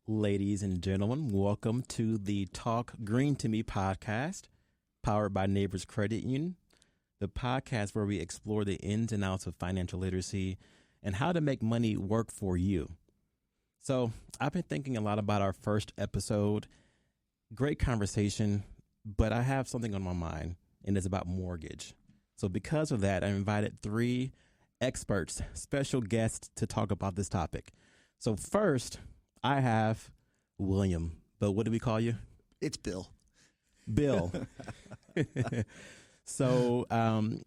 Ladies and gentlemen, welcome to the Talk Green to Me podcast, powered by Neighbors Credit Union, the podcast where we explore the ins and outs of financial literacy and how to make money work for you. So I've been thinking a lot about our first episode. Great conversation, but I have something on my mind, and it's about mortgage. So because of that, I invited three experts, special guests to talk about this topic. So first, I have William, but what do we call you? It's Bill. Bill. So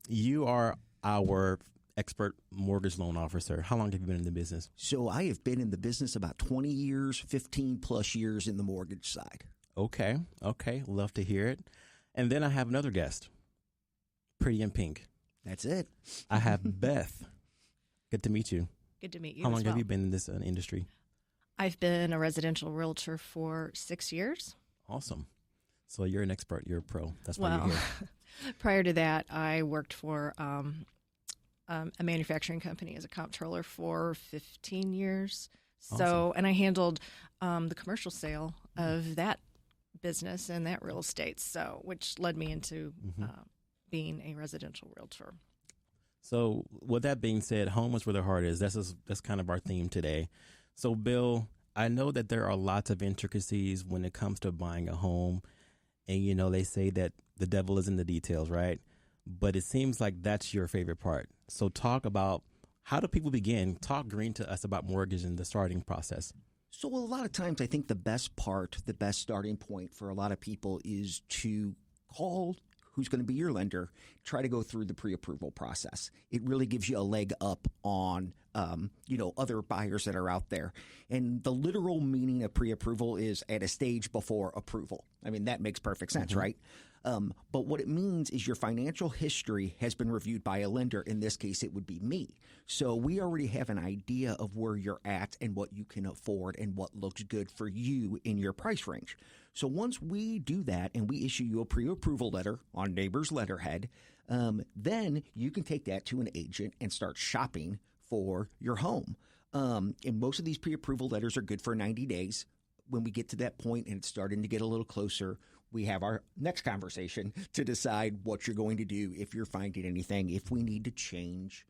you are our expert mortgage loan officer. How long have you been in the business? So I have been in the business about 20 years, 15 plus years in the mortgage side. Okay. Love to hear it. And then I have another guest, Pretty in Pink. That's it. I have Beth. Good to meet you. Good to meet you. How long as well. have you been in this industry? I've been a residential realtor for 6 years. Awesome. So you're an expert. You're a pro. That's why you're here. Prior to that, I worked for a manufacturing company as a comptroller for 15 years. So, and I handled the commercial sale of that business and that real estate. So, which led me into being a residential realtor. So with that being said, home is where the heart is. That's kind of our theme today. So Bill, I know that there are lots of intricacies when it comes to buying a home. And, you know, they say that the devil is in the details, right? But it seems like that's your favorite part. So talk about, how do people begin? Talk green to us about mortgage and the starting process. So a lot of times I think the best starting point for a lot of people is to call who's going to be your lender, try to go through the pre-approval process. It really gives you a leg up on, other buyers that are out there. And the literal meaning of pre-approval is at a stage before approval. I mean, that makes perfect sense, right? But what it means is your financial history has been reviewed by a lender. In this case, it would be me. So we already have an idea of where you're at and what you can afford and what looks good for you in your price range. So once we do that and we issue you a pre-approval letter on Neighbors letterhead, then you can take that to an agent and start shopping for your home. And most of these pre-approval letters are good for 90 days. When we get to that point and it's starting to get a little closer, we have our next conversation to decide what you're going to do, if you're finding anything, if we need to change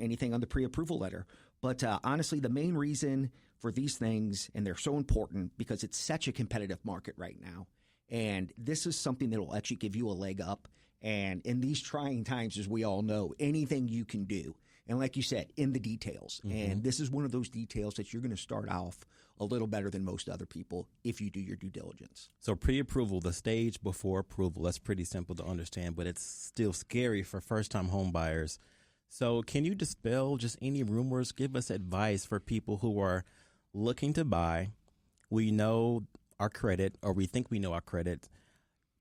anything on the pre-approval letter. But honestly, the main reason for these things, and they're so important because it's such a competitive market right now, and this is something that will actually give you a leg up. And in these trying times, as we all know, anything you can do. And like you said, in the details. And this is one of those details that you're going to start off a little better than most other people if you do your due diligence. So pre-approval, the stage before approval, that's pretty simple to understand, but it's still scary for first-time home buyers. So can you dispel just any rumors? Give us advice for people who are looking to buy. We know our credit, or we think we know our credit.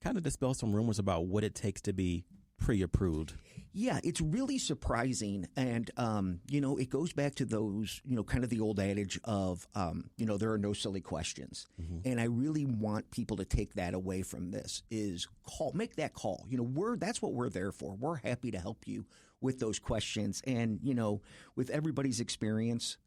Kind of dispel some rumors about what it takes to be pre-approved. Yeah, it's really surprising. And, it goes back to those, kind of the old adage of, there are no silly questions. And I really want people to take that away from this is make that call. That's what we're there for. We're happy to help you with those questions. And, with everybody's experience,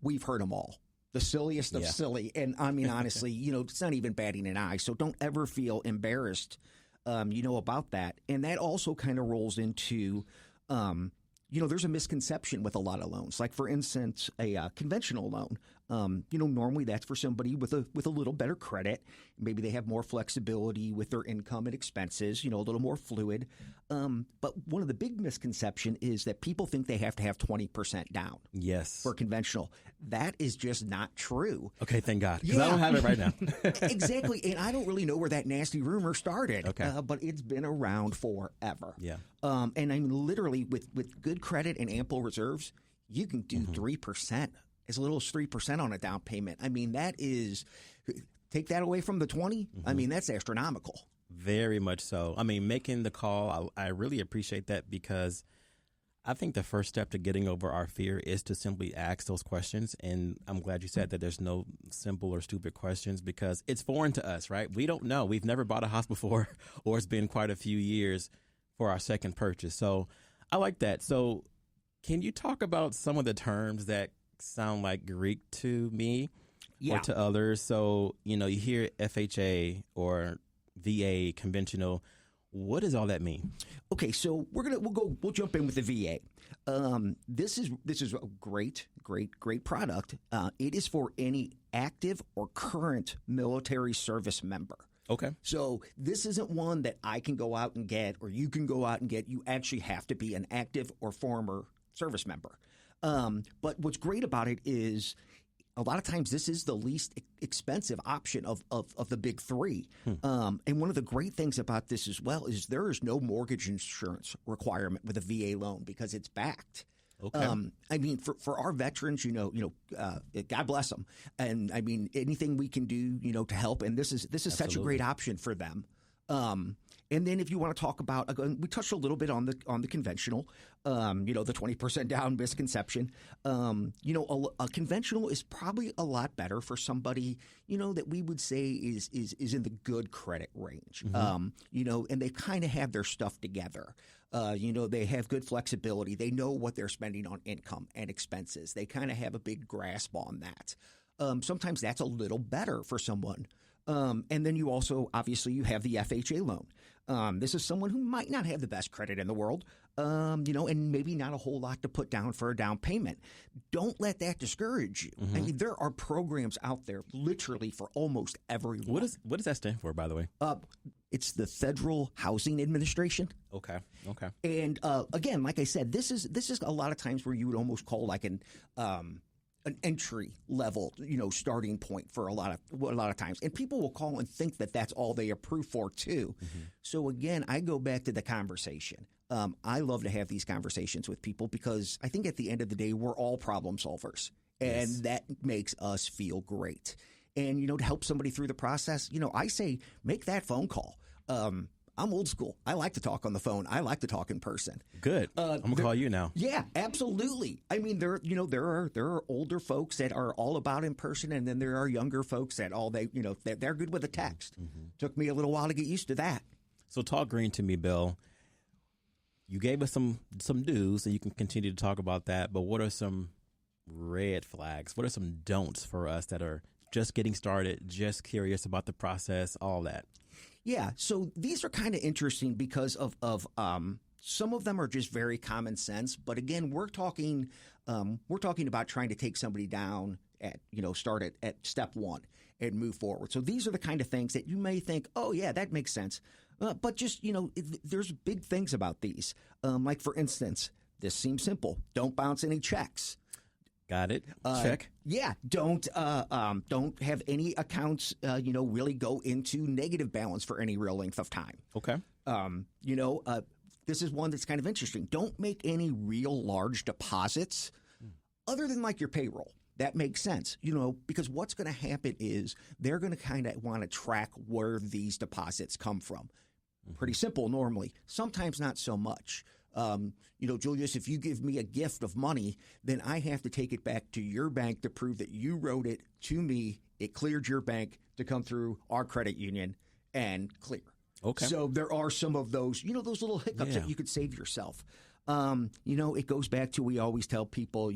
we've heard them all. The silliest of silly. And I mean, honestly, it's not even batting an eye. So don't ever feel embarrassed about that. And that also kind of rolls into, there's a misconception with a lot of loans. Like, for instance, a conventional loan. Normally that's for somebody with a little better credit. Maybe they have more flexibility with their income and expenses, a little more fluid. But one of the big misconceptions is that people think they have to have 20% down. Yes. For conventional. That is just not true. Okay, thank God, because I don't have it right now. Exactly. And I don't really know where that nasty rumor started. Okay. But it's been around forever. Yeah. And I mean, literally, with good credit and ample reserves, you can do 3%, as little as 3% on a down payment. I mean, that is, take that away from the 20. I mean, that's astronomical. Very much so. I mean, making the call, I really appreciate that, because I think the first step to getting over our fear is to simply ask those questions. And I'm glad you said that there's no simple or stupid questions, because it's foreign to us, right? We don't know. We've never bought a house before, or it's been quite a few years for our second purchase. So I like that. So can you talk about some of the terms that sound like Greek to me? Yeah. or to others. So, you hear FHA or VA conventional. What does all that mean? Okay, so we'll jump in with the VA. This is a great product. It is for any active or current military service member. Okay. So this isn't one that I can go out and get, or you can go out and get. You actually have to be an active or former service member. But what's great about it is a lot of times this is the least expensive option of the big three. And one of the great things about this as well is there is no mortgage insurance requirement with a VA loan because it's backed. Okay. I mean, for our veterans, God bless them. And I mean, anything we can do, to help. And this is such a great option for them. And then if you want to talk about, we touched a little bit on the conventional, the 20% down misconception. A conventional is probably a lot better for somebody, that we would say is in the good credit range. And they kind of have their stuff together. They have good flexibility. They know what they're spending on income and expenses. They kind of have a big grasp on that. Sometimes that's a little better for someone. And then you also, obviously, you have the FHA loan. This is someone who might not have the best credit in the world, and maybe not a whole lot to put down for a down payment. Don't let that discourage you. I mean, there are programs out there literally for almost everyone. What does that stand for, by the way? It's the Federal Housing Administration. Okay. And again, like I said, this is a lot of times where you would almost call like an entry level, starting point for a lot of times. And people will call and think that that's all they approve for too. So again, I go back to the conversation. I love to have these conversations with people because I think at the end of the day, we're all problem solvers, and that makes us feel great. And, to help somebody through the process, I say make that phone call. I'm old school. I like to talk on the phone. I like to talk in person. Good. I'm gonna call you now. Yeah, absolutely. I mean, there are older folks that are all about in person, and then there are younger folks that they're good with a text. Took me a little while to get used to that. So talk green to me, Bill. You gave us some do's, and you can continue to talk about that. But what are some red flags? What are some don'ts for us that are just getting started, just curious about the process, all that? Yeah, so these are kind of interesting because of some of them are just very common sense, but again, we're talking about trying to take somebody down at start at step one and move forward. So these are the kind of things that you may think, oh yeah, that makes sense, but just there's big things about these. Like for instance, this seems simple: don't bounce any checks. Got it. Check. Yeah. Don't have any accounts, really go into negative balance for any real length of time. Okay. This is one that's kind of interesting. Don't make any real large deposits other than like your payroll. That makes sense, because what's going to happen is they're going to kind of want to track where these deposits come from. Pretty simple normally. Sometimes not so much. Julius, if you give me a gift of money, then I have to take it back to your bank to prove that you wrote it to me. It cleared your bank to come through our credit union and clear. Okay. So there are some of those, those little hiccups that you could save yourself. It goes back to, we always tell people,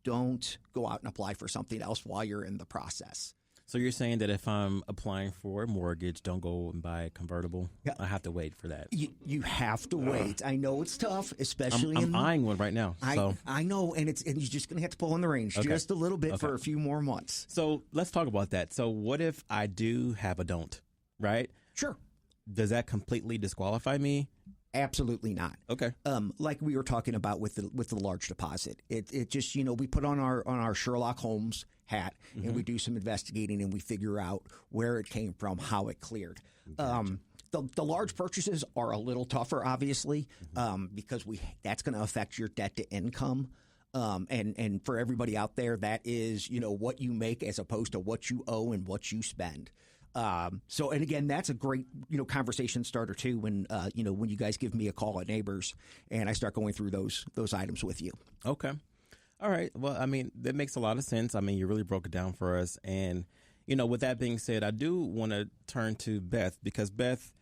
don't go out and apply for something else while you're in the process. So you're saying that if I'm applying for a mortgage, don't go and buy a convertible? Yeah. I have to wait for that. You have to wait. I know it's tough, especially I'm eyeing one right now. I know, and you're just going to have to pull on the reins just a little bit for a few more months. So let's talk about that. So what if I do have a don't, right? Sure. Does that completely disqualify me? Absolutely not. Okay. Like we were talking about with the large deposit, it just we put on our Sherlock Holmes hat and we do some investigating and we figure out where it came from, how it cleared. Gotcha. The large purchases are a little tougher, obviously, because that's going to affect your debt to income. And for everybody out there, that is what you make as opposed to what you owe and what you spend. And again, that's a great, conversation starter too. When you guys give me a call at Neighbors and I start going through those items with you. Okay. All right. Well, I mean, that makes a lot of sense. I mean, you really broke it down for us. And, with that being said, I do want to turn to Beth because Beth,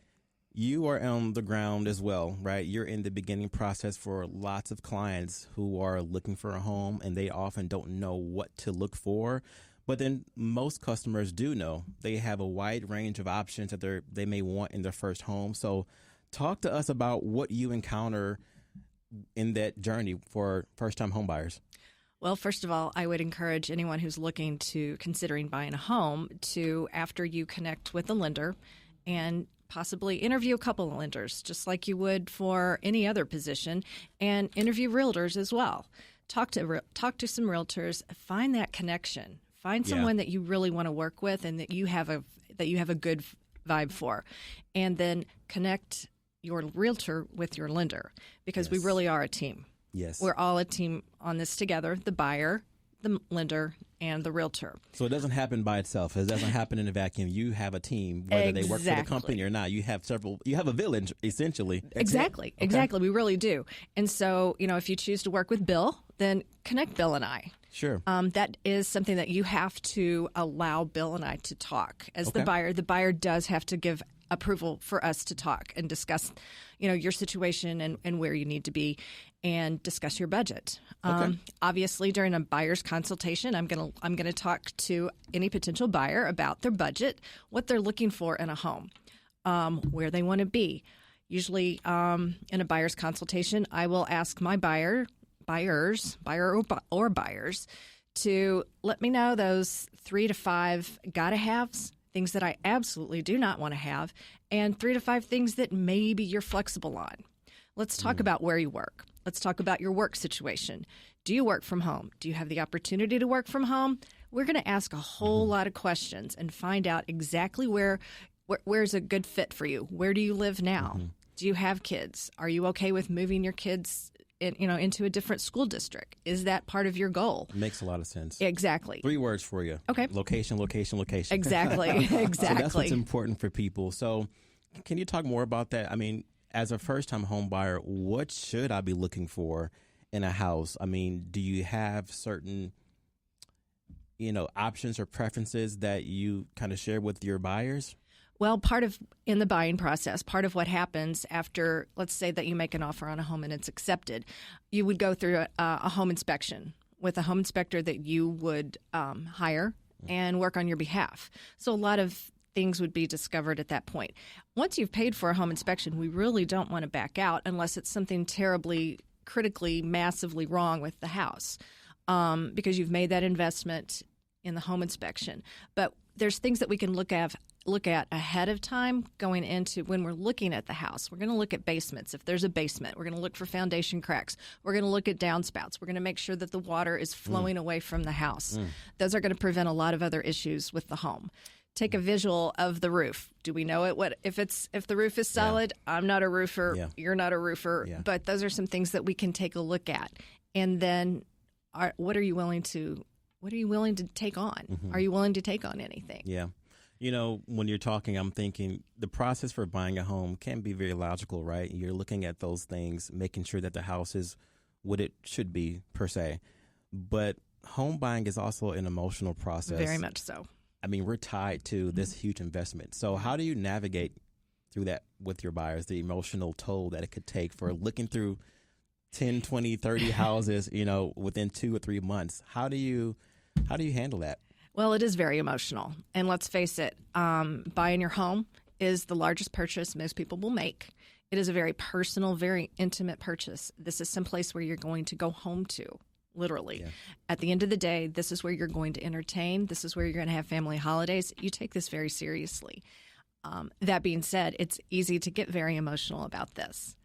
you are on the ground as well, right? You're in the beginning process for lots of clients who are looking for a home and they often don't know what to look for. But then most customers do know they have a wide range of options that they may want in their first home. So talk to us about what you encounter in that journey for first-time home buyers. Well, first of all, I would encourage anyone who's considering buying a home to, after you connect with the lender, and possibly interview a couple of lenders, just like you would for any other position, and interview realtors as well. Talk to some realtors, find that connection, find someone that you really want to work with and that you have a good vibe for, and then connect your realtor with your lender, because we really are a team. Yes. We're all a team on this together, the buyer, the lender, and the realtor. So it doesn't happen by itself. It doesn't happen in a vacuum. You have a team, whether they work for the company or not. You have a village, essentially. Exactly. We really do. And so, if you choose to work with Bill, then connect Bill and I. Sure. That is something that you have to allow Bill and I to talk. As the buyer does have to give approval for us to talk and discuss, your situation and where you need to be, and discuss your budget. Obviously, during a buyer's consultation, I'm gonna talk to any potential buyer about their budget, what they're looking for in a home, where they want to be. Usually, in a buyer's consultation, I will ask my buyer or buyers, to let me know those 3 to 5 gotta haves, things that I absolutely do not want to have, and 3 to 5 things that maybe you're flexible on. Let's talk about where you work. Let's talk about your work situation. Do you work from home? Do you have the opportunity to work from home? We're going to ask a whole lot of questions and find out exactly where's a good fit for you. Where do you live now? Do you have kids? Are you okay with moving your kids into a different school district? Is that part of your goal? Makes a lot of sense. Exactly. 3 words for you. Okay. Location, location, location. Exactly. So that's what's important for people. So can you talk more about that? I mean, as a first-time home buyer, what should I be looking for in a house? I mean, do you have certain, options or preferences that you kind of share with your buyers? Well, in the buying process, part of what happens after, let's say that you make an offer on a home and it's accepted, you would go through a home inspection with a home inspector that you would hire and work on your behalf. So a lot of things would be discovered at that point. Once you've paid for a home inspection, we really don't want to back out unless it's something terribly, critically, massively wrong with the house, because you've made that investment in the home inspection. But there's things that we can look at ahead of time going into when we're looking at the house. We're going to look at basements. If there's a basement, we're going to look for foundation cracks. We're going to look at downspouts. We're going to make sure that the water is flowing away from the house. Those are going to prevent a lot of other issues with the home. Take a visual of the roof. Do we know it? If the roof is solid? Yeah. I'm not a roofer. Yeah. You're not a roofer. Yeah. But those are some things that we can take a look at. And then, what are you willing to take on? Are you willing to take on anything? Yeah. When you're talking, I'm thinking the process for buying a home can be very logical, right? You're looking at those things, making sure that the house is what it should be, per se. But home buying is also an emotional process. Very much so. I mean, we're tied to this huge investment. So how do you navigate through that with your buyers, the emotional toll that it could take for looking through 10, 20, 30 houses, within 2 or 3 months? How do you handle that? Well, it is very emotional. And let's face it, buying your home is the largest purchase most people will make. It is a very personal, very intimate purchase. This is someplace where you're going to go home to, literally. Yeah. At the end of the day, this is where you're going to entertain. This is where you're going to have family holidays. You take this very seriously. That being said, it's easy to get very emotional about this.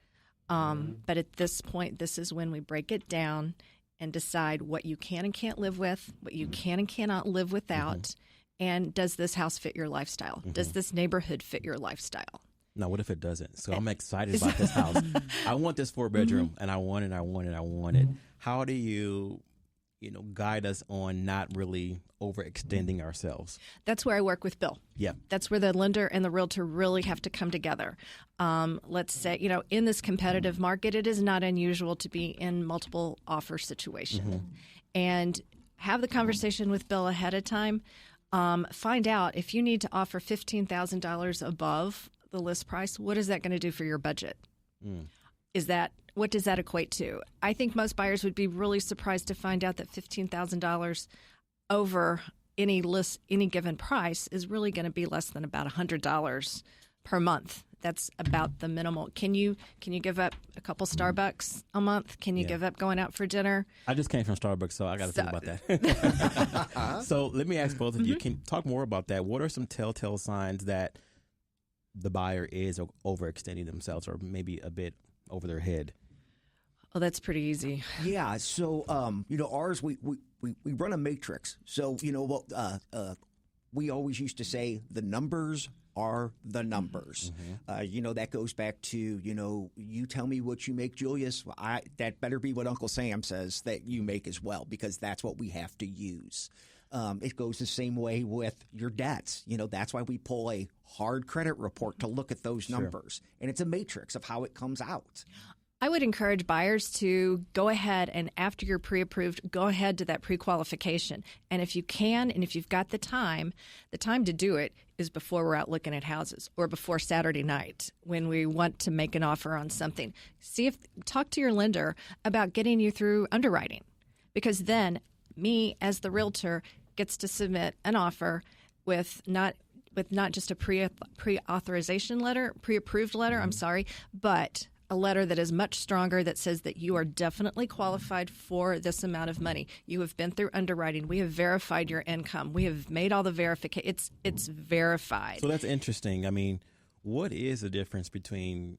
But at this point, this is when we break it down and decide what you can and can't live with, what you can and cannot live without, and does this house fit your lifestyle? Does this neighborhood fit your lifestyle? Now, what if it doesn't? So I'm excited about this house. I want this 4-bedroom, and I want it. How do you, guide us on not really overextending ourselves? That's where I work with Bill. Yeah. That's where the lender and the realtor really have to come together. Let's say, in this competitive market, it is not unusual to be in multiple offer situation. And have the conversation with Bill ahead of time. Find out if you need to offer $15,000 above the list price, what is that going to do for your budget? What does that equate to? I think most buyers would be really surprised to find out that $15,000 over any given price is really going to be less than about $100 per month. That's about the minimal. Can you give up a couple Starbucks a month? Can you give up going out for dinner? I just came from Starbucks, so I got to think about that. So let me ask both of you. Can you talk more about that? What are some telltale signs that the buyer is overextending themselves or maybe a bit over their head? Oh, that's pretty easy. Yeah. So, ours, we run a matrix. So, we always used to say the numbers are the numbers. That goes back to, you tell me what you make, Julius. That better be what Uncle Sam says that you make as well, because that's what we have to use. It goes the same way with your debts. That's why we pull a hard credit report to look at those numbers. And it's a matrix of how it comes out. I would encourage buyers to go ahead and after you're pre-approved, go ahead to that pre-qualification. And if you can, and if you've got the time to do it is before we're out looking at houses or before Saturday night when we want to make an offer on something. Talk to your lender about getting you through underwriting, because then me as the realtor gets to submit an offer with not just a pre-authorization letter, pre-approved letter, but a letter that is much stronger that says that you are definitely qualified for this amount of money. You have been through underwriting. We have verified your income. We have made all the verification. It's verified. So that's interesting. I mean, what is the difference between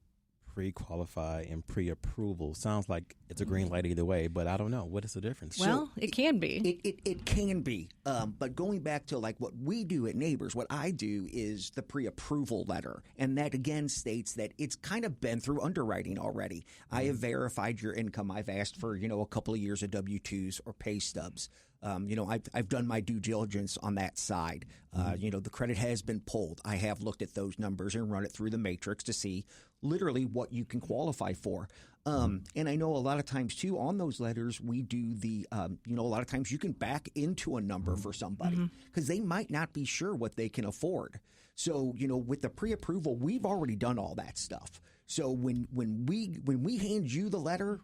pre-qualify and pre-approval? Sounds like it's a green light either way, but I don't know. What is the difference? Well, it can be. It can be. But going back to like what we do at Neighbors, what I do is the pre-approval letter. And that again states that it's kind of been through underwriting already. I have verified your income. I've asked for, a couple of years of W-2s or pay stubs. I've done my due diligence on that side. The credit has been pulled. I have looked at those numbers and run it through the matrix to see literally what you can qualify for. And I know a lot of times too on those letters we do the a lot of times you can back into a number for somebody because they might not be sure what they can afford. So with the pre-approval, we've already done all that stuff. So when we hand you the letter,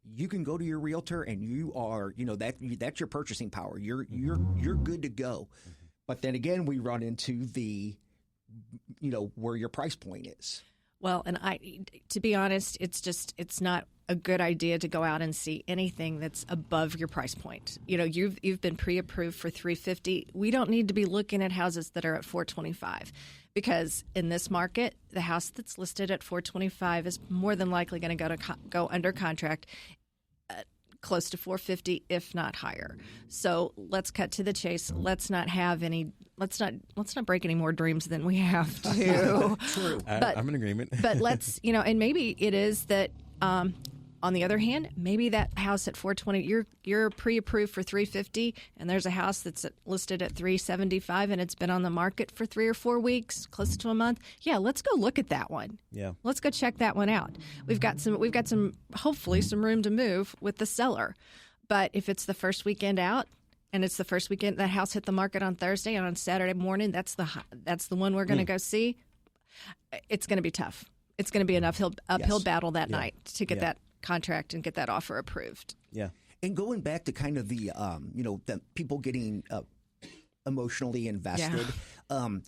you can go to your realtor and you are, that's your purchasing power. You're good to go. But then again, we run into the, where your price point is. Well, and to be honest, it's not a good idea to go out and see anything that's above your price point. You've been pre-approved for $350. We don't need to be looking at houses that are at $425. Because in this market, the house that's listed at $425 is more than likely going to go under contract close to $450, if not higher. So let's cut to the chase. Let's not break any more dreams than we have to. True. I'm in agreement. But let's, and maybe it is that. On the other hand, maybe that house at $420, you're pre-approved for $350, and there's a house that's listed at $375, and it's been on the market for 3 or 4 weeks, close to a month. Yeah, let's go look at that one. Yeah, let's go check that one out. We've got some hopefully some room to move with the seller, but if it's the first weekend out, and it's the first weekend that house hit the market on Thursday, and on Saturday morning that's the one we're going to go see. It's going to be tough. It's going to be an uphill battle that night to get that contract and get that offer approved. Yeah. And going back to kind of the the people getting emotionally invested,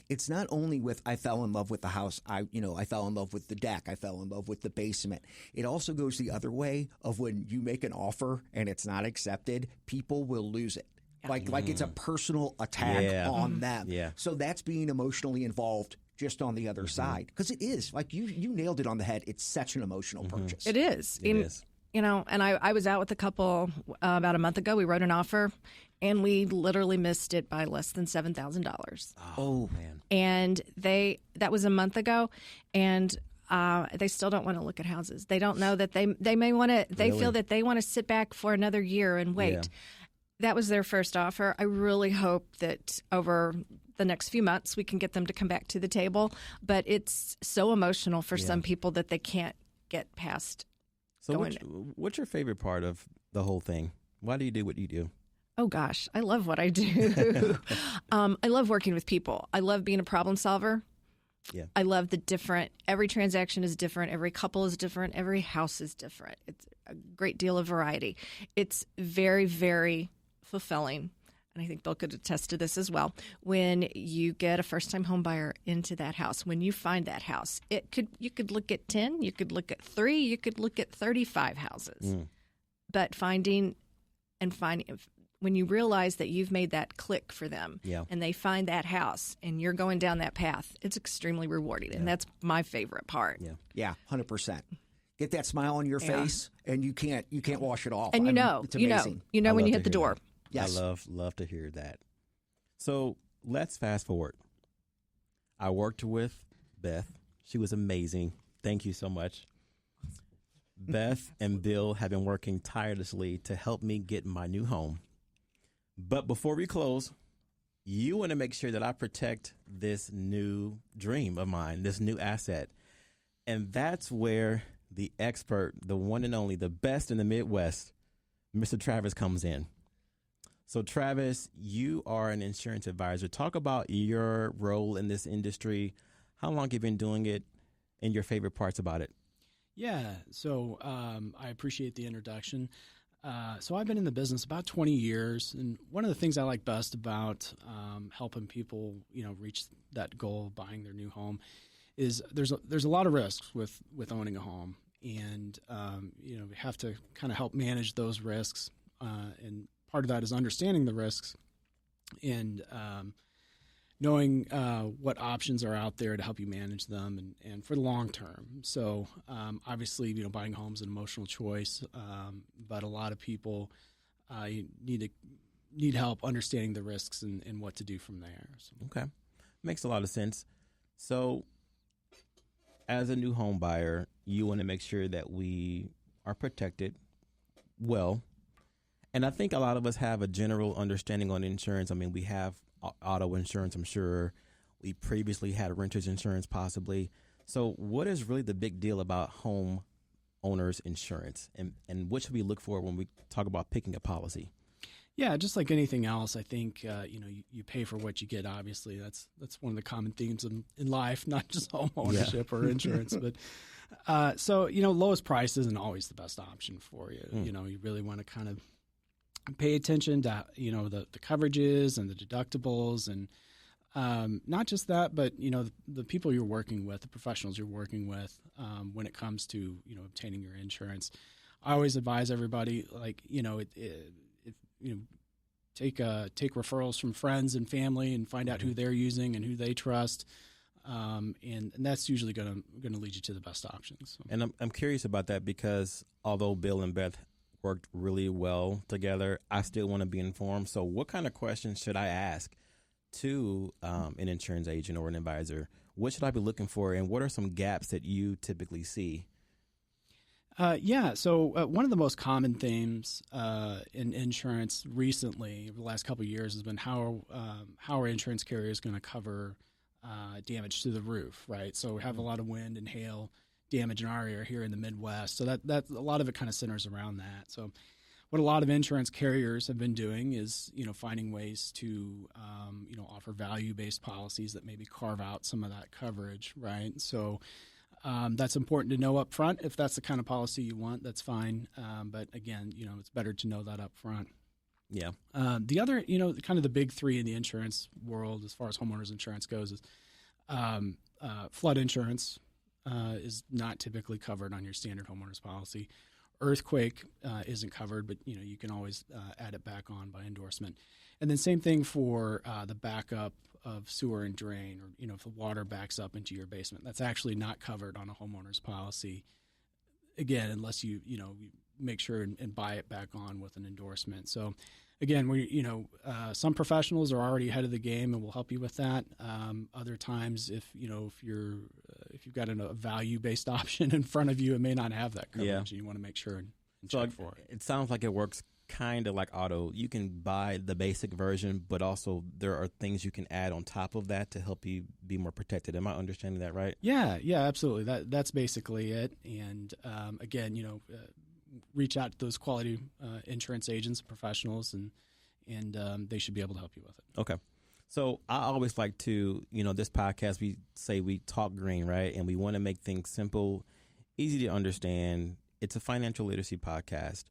it's not only with I fell in love with the house, I fell in love with the deck, I fell in love with the basement. It also goes the other way of when you make an offer and it's not accepted, people will lose it. Like it's a personal attack on them. Yeah. So that's being emotionally involved just on the other side. Because it is, like you nailed it on the head. It's such an emotional purchase. It is. It is. And I was out with a couple about a month ago. We wrote an offer, and we literally missed it by less than $7,000. Oh, man. And that was a month ago, and they still don't want to look at houses. They don't know that they may want to. They feel that they want to sit back for another year and wait. Yeah. That was their first offer. I really hope that over the next few months we can get them to come back to the table. But it's so emotional for some people that they can't get past. So what's your favorite part of the whole thing? Why do you do what you do? Oh, gosh, I love what I do. I love working with people. I love being a problem solver. Yeah. I love every transaction is different. Every couple is different. Every house is different. It's a great deal of variety. It's very, very fulfilling. and I think Bill could attest to this as well, when you get a first-time home buyer into that house, when you find that house, you could look at 10, you could look at 3, you could look at 35 houses. But finding when you realize that you've made that click for them, and they find that house, and you're going down that path, it's extremely rewarding, and that's my favorite part. Yeah, 100%. Get that smile on your face, and you can't wash it off. And it's amazing. You know when you hit the door. That. Yes. I love to hear that. So let's fast forward. I worked with Beth. She was amazing. Thank you so much. Beth and Bill have been working tirelessly to help me get my new home. But before we close, you want to make sure that I protect this new dream of mine, this new asset. And that's where the expert, the one and only, the best in the Midwest, Mr. Travis comes in. So, Travis, you are an insurance advisor. Talk about your role in this industry, how long you've been doing it, and your favorite parts about it. Yeah, so I appreciate the introduction. So I've been in the business about 20 years, and one of the things I like best about helping people, reach that goal of buying their new home is there's a lot of risks with owning a home, and we have to kind of help manage those risks, and part of that is understanding the risks and knowing what options are out there to help you manage them and for the long term. So obviously, buying a home is an emotional choice, but a lot of people need help understanding the risks and what to do from there. So. Okay. Makes a lot of sense. So as a new home buyer, you want to make sure that we are protected well. And I think a lot of us have a general understanding on insurance. I mean, we have auto insurance, I'm sure. We previously had renter's insurance, possibly. So what is really the big deal about home owners insurance? And what should we look for when we talk about picking a policy? Yeah, just like anything else, I think, you pay for what you get, obviously. That's one of the common themes in life, not just home ownership or insurance. But so, lowest price isn't always the best option for you. You really want to kind of pay attention to, the coverages and the deductibles and not just that, but, the people you're working with, the professionals you're working with when it comes to, obtaining your insurance. I always advise everybody, take referrals from friends and family and find out who they're using and who they trust. And that's usually going to lead you to the best options. So. And I'm curious about that because although Bill and Beth worked really well together, I still want to be informed. So what kind of questions should I ask to an insurance agent or an advisor? What should I be looking for, and what are some gaps that you typically see? So one of the most common themes in insurance recently, over the last couple of years, has been how our insurance carrier is going to cover damage to the roof, right? So we have a lot of wind and hail damage in our area here in the Midwest. So that a lot of it kind of centers around that. So what a lot of insurance carriers have been doing is, finding ways to, offer value-based policies that maybe carve out some of that coverage, right? So that's important to know up front. If that's the kind of policy you want, that's fine. But again, it's better to know that up front. Yeah. The other, kind of the big three in the insurance world as far as homeowners insurance goes is flood insurance is not typically covered on your standard homeowners policy. Earthquake isn't covered, but you can always add it back on by endorsement. And then same thing for the backup of sewer and drain, or if the water backs up into your basement, that's actually not covered on a homeowner's policy. Again, unless you make sure and buy it back on with an endorsement. So again, some professionals are already ahead of the game and will help you with that. Other times, if you've got a value-based option in front of you, it may not have that coverage, and you want to make sure and check for it. It sounds like it works kind of like auto. You can buy the basic version, but also there are things you can add on top of that to help you be more protected. Am I understanding that right? Yeah, absolutely. That's basically it. And again, reach out to those quality insurance agents and professionals, and they should be able to help you with it. Okay. So I always like to, this podcast, we say we talk green, right? And we want to make things simple, easy to understand. It's a financial literacy podcast.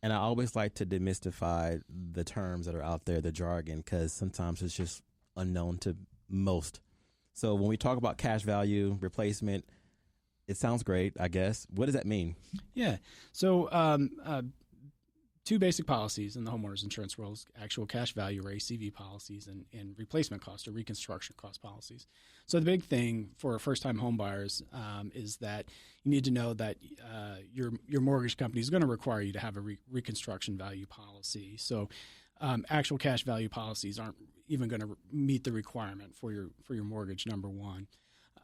And I always like to demystify the terms that are out there, the jargon, because sometimes it's just unknown to most. So when we talk about cash value, replacement, it sounds great, I guess. What does that mean? Yeah. So two basic policies in the homeowners insurance world is actual cash value or ACV policies and replacement cost or reconstruction cost policies. So the big thing for first-time home buyers is that you need to know that your mortgage company is going to require you to have a reconstruction value policy. So actual cash value policies aren't even going to meet the requirement for your mortgage, number one.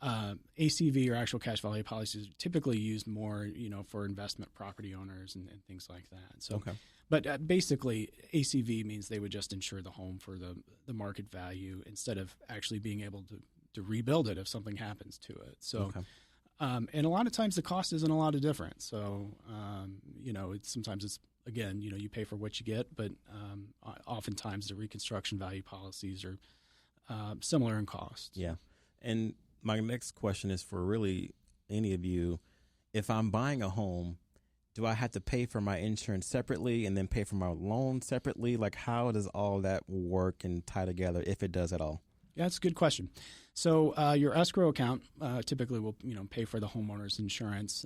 ACV or actual cash value policies are typically used more, for investment property owners and things like that. So, Okay. But basically, ACV means they would just insure the home for the market value instead of actually being able to rebuild it if something happens to it. So, Okay. and a lot of times the cost isn't a lot of different. So, sometimes it's again, you pay for what you get, but oftentimes the reconstruction value policies are similar in cost. Yeah. And my next question is for really any of you. If I'm buying a home, do I have to pay for my insurance separately and then pay for my loan separately? Like, how does all that work and tie together, if it does at all? Yeah, that's a good question. So your escrow account typically will pay for the homeowner's insurance,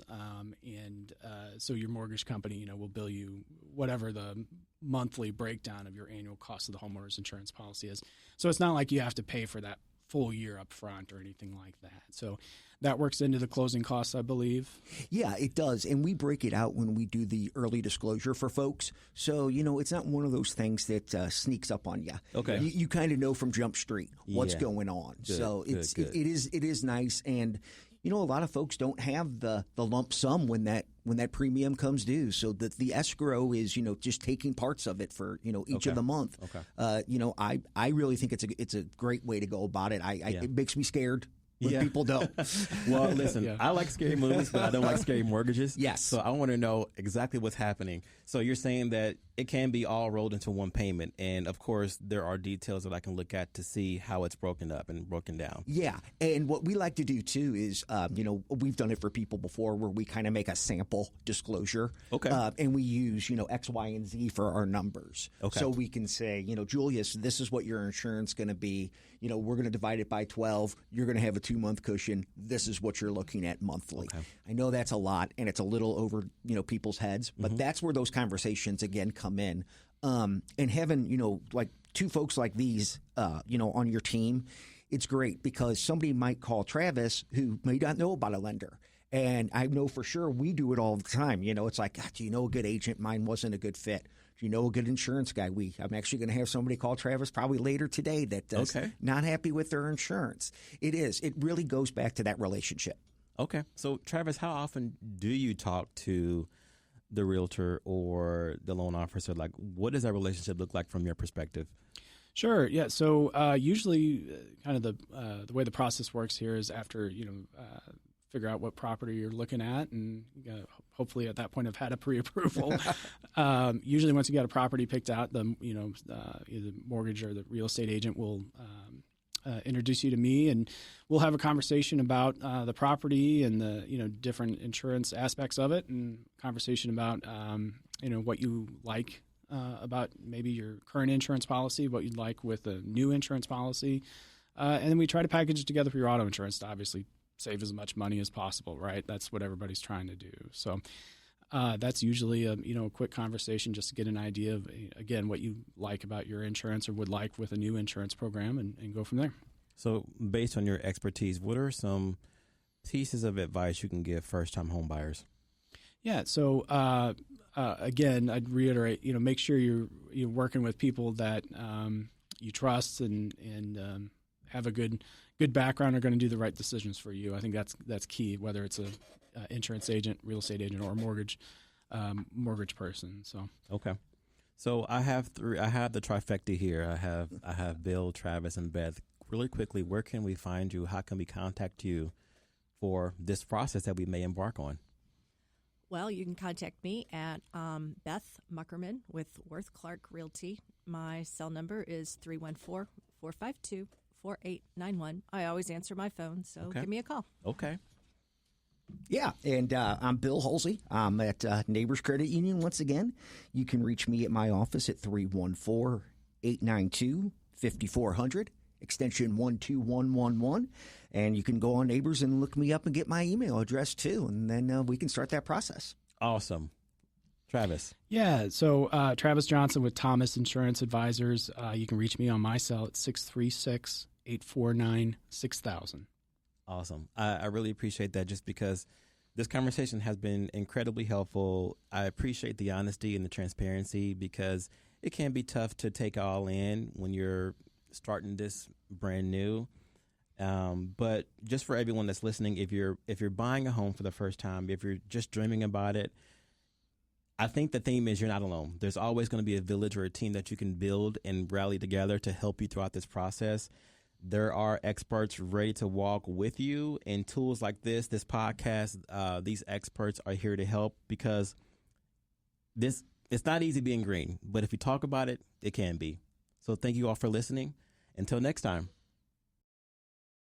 and so your mortgage company will bill you whatever the monthly breakdown of your annual cost of the homeowner's insurance policy is. So it's not like you have to pay for that full year up front or anything like that. So that works into the closing costs, I believe. Yeah, it does. And we break it out when we do the early disclosure for folks. So, it's not one of those things that sneaks up on you. Okay. You kind of know from Jump Street what's Yeah. going on. Good, So good, it good. is nice. And, a lot of folks don't have the lump sum when that premium comes due. So the escrow is, just taking parts of it for, each Okay. of the month. Okay. I really think it's a great way to go about it. It makes me scared when people don't. Well, listen, Yeah. I like scary movies, but I don't like scary mortgages. Yes. So I want to know exactly what's happening. So you're saying that it can be all rolled into one payment. And, of course, there are details that I can look at to see how it's broken up and broken down. Yeah, and what we like to do too is, we've done it for people before where we kind of make a sample disclosure. Okay. And we use, X, Y, and Z for our numbers. Okay. So we can say, Julius, this is what your insurance going to be. We're going to divide it by 12. You're going to have a 2-month cushion. This is what you're looking at monthly. Okay. I know that's a lot, and it's a little over, people's heads, but that's where those conversations again come in. And having, like two folks like these, on your team, it's great because somebody might call Travis who may not know about a lender. And I know for sure we do it all the time. It's like, God, do you know a good agent? Mine wasn't a good fit. Do you know a good insurance guy? I'm actually going to have somebody call Travis probably later today that's not happy with their insurance. It really goes back to that relationship. Okay. So, Travis, how often do you talk to the realtor or the loan officer? Like, what does that relationship look like from your perspective? Sure. Yeah. So usually, kind of the way the process works here is after figure out what property you're looking at, and hopefully at that point have had a pre-approval. Usually, once you got a property picked out, the either mortgage or the real estate agent will introduce you to me, and we'll have a conversation about the property and the different insurance aspects of it, and conversation about what you like about maybe your current insurance policy, what you'd like with a new insurance policy, and then we try to package it together for your auto insurance to obviously save as much money as possible, right? That's what everybody's trying to do. So that's usually a quick conversation just to get an idea of, again, what you like about your insurance or would like with a new insurance program, and go from there. So based on your expertise, what are some pieces of advice you can give first-time home buyers? Yeah. So again, I'd reiterate, make sure you're working with people that you trust and have a good background, are going to do the right decisions for you. I think that's key, whether it's a insurance agent, real estate agent, or a mortgage person. So Okay. So I have the trifecta here. I have Bill, Travis, and Beth. Really quickly, where can we find you? How can we contact you for this process that we may embark on? Well, you can contact me at Beth Muckerman with Worth Clark Realty. My cell number is 314-452-4891. I always answer my phone, so Okay. give me a call. Okay. Yeah, and I'm Bill Halsey. I'm at Neighbors Credit Union once again. You can reach me at my office at 314-892-5400, extension 12111. And you can go on Neighbors and look me up and get my email address too, and then we can start that process. Awesome. Travis. Yeah, so Travis Johnson with Thomas Insurance Advisors. You can reach me on my cell at 636-849-6000. Awesome. I really appreciate that, just because this conversation has been incredibly helpful. I appreciate the honesty and the transparency, because it can be tough to take all in when you're starting this brand new. But just for everyone that's listening, if you're buying a home for the first time, if you're just dreaming about it, I think the theme is you're not alone. There's always going to be a village or a team that you can build and rally together to help you throughout this process. There are experts ready to walk with you, and tools like this podcast, these experts are here to help, because it's not easy being green, but if you talk about it, it can be. So thank you all for listening. Until next time.